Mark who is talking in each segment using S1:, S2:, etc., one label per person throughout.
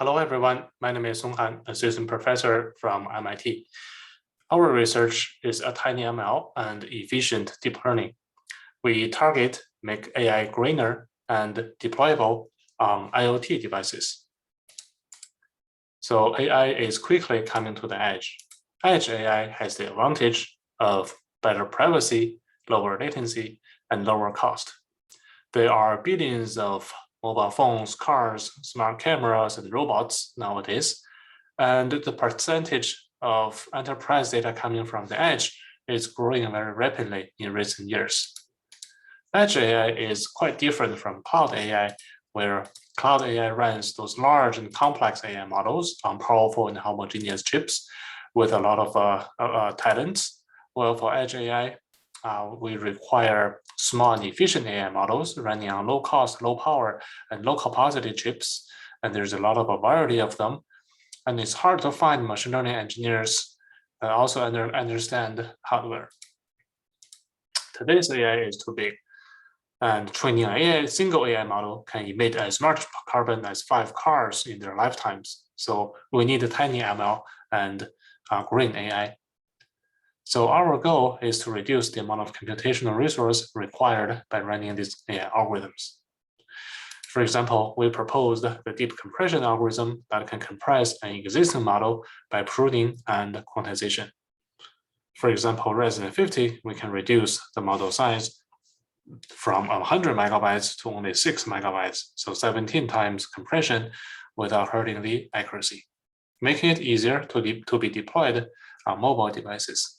S1: Hello, everyone. My name is Song Han, assistant professor from MIT. Our research is a tiny ML and efficient deep learning. We target make AI greener and deployable on IoT devices. So AI is quickly coming to the edge. Edge AI has the advantage of better privacy, lower latency, and lower cost. There are billions of mobile phones, cars, smart cameras, and robots nowadays. And the percentage of enterprise data coming from the edge is growing very rapidly in recent years. Edge AI is quite different from cloud AI, where cloud AI runs those large and complex AI models on powerful and homogeneous chips with a lot of talents. Well, for edge AI, we require small and efficient AI models running on low cost, low power, and low capacity chips. And there's a lot of a variety of them. And it's hard to find machine learning engineers that also understand hardware. Today's AI is too big. And training a single AI model can emit as much carbon as 5 cars in their lifetimes. So we need a tiny ML and green AI. So our goal is to reduce the amount of computational resource required by running these AI algorithms. For example, we proposed the deep compression algorithm that can compress an existing model by pruning and quantization. For example, rather than 50, we can reduce the model size from 100 megabytes to only 6 megabytes, so 17 times compression without hurting the accuracy, making it easier to be deployed on mobile devices.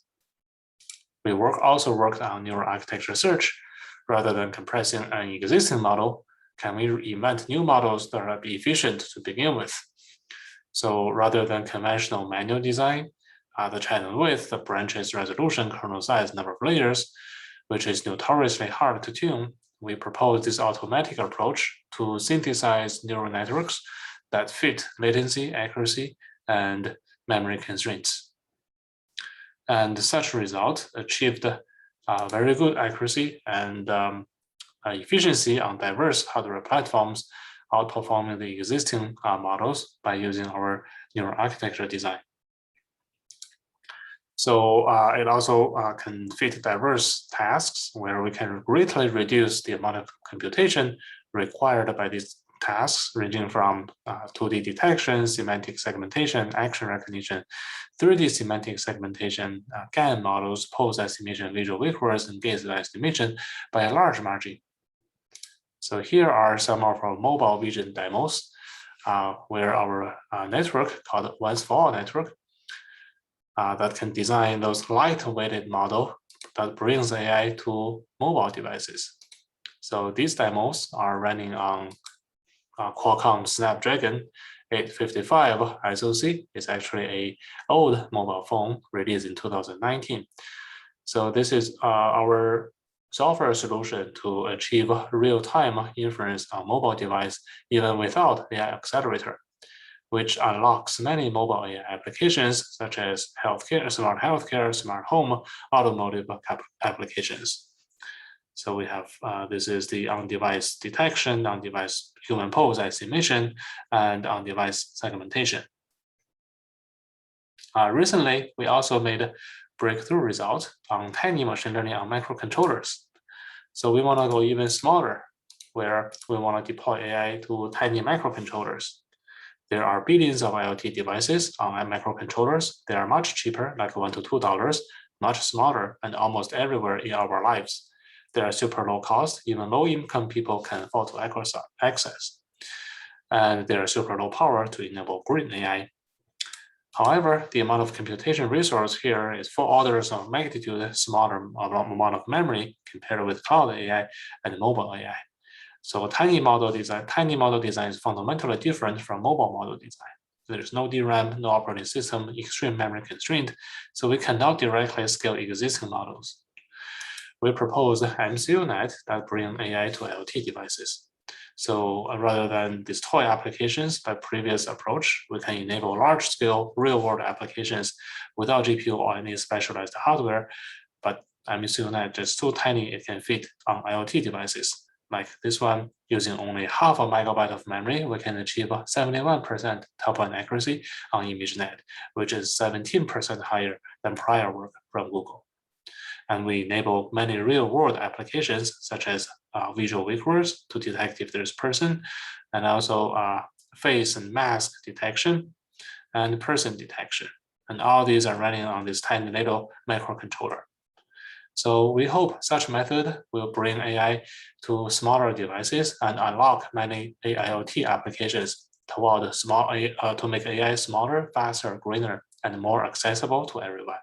S1: We also worked on neural architecture search. Rather than compressing an existing model, can we invent new models that are efficient to begin with? So rather than conventional manual design, the channel width, the branches resolution, kernel size, number of layers, which is notoriously hard to tune, we propose this automatic approach to synthesize neural networks that fit latency, accuracy, and memory constraints. And such result achieved very good accuracy and efficiency on diverse hardware platforms, outperforming the existing models by using our neural architecture design. So it also can fit diverse tasks where we can greatly reduce the amount of computation required by these tasks, ranging from 2D detection, semantic segmentation, action recognition, 3D semantic segmentation, GAN models, pose estimation, visual vectors, and gaze estimation by a large margin. So here are some of our mobile vision demos where our network called once-for-all network that can design those light-weighted model that brings AI to mobile devices. So these demos are running on Qualcomm Snapdragon 855 SoC. It's actually an old mobile phone released in 2019. So this is our software solution to achieve real-time inference on mobile device even without AI accelerator, which unlocks many mobile AI applications such as healthcare, smart home, automotive applications. So we have, this is the on-device detection, on-device human pose estimation, and on-device segmentation. Recently, we also made breakthrough results on tiny machine learning on microcontrollers. So we want to go even smaller, where we want to deploy AI to tiny microcontrollers. There are billions of IoT devices on microcontrollers. They are much cheaper, like $1 to $2, much smaller, and almost everywhere in our lives. They are super low cost, even low-income people can afford to access. And they are super low power to enable green AI. However, the amount of computation resource here is 4 orders of magnitude smaller amount of memory compared with cloud AI and mobile AI. So tiny model design is fundamentally different from mobile model design. There's no DRAM, no operating system, extreme memory constraint, so we cannot directly scale existing models. We propose MCUNet that bring AI to IoT devices. So rather than these toy applications by previous approach, we can enable large-scale real-world applications without GPU or any specialized hardware, but MCUNet is too tiny, it can fit on IoT devices. like this one, using only half a megabyte of memory, we can achieve 71% top-line accuracy on ImageNet, which is 17% higher than prior work from Google. And we enable many real-world applications, such as visual vehicles to detect if there's person, and also face and mask detection, and person detection. And all these are running on this tiny little microcontroller. So we hope such method will bring AI to smaller devices and unlock many AIoT applications toward to make AI smaller, faster, greener, and more accessible to everyone.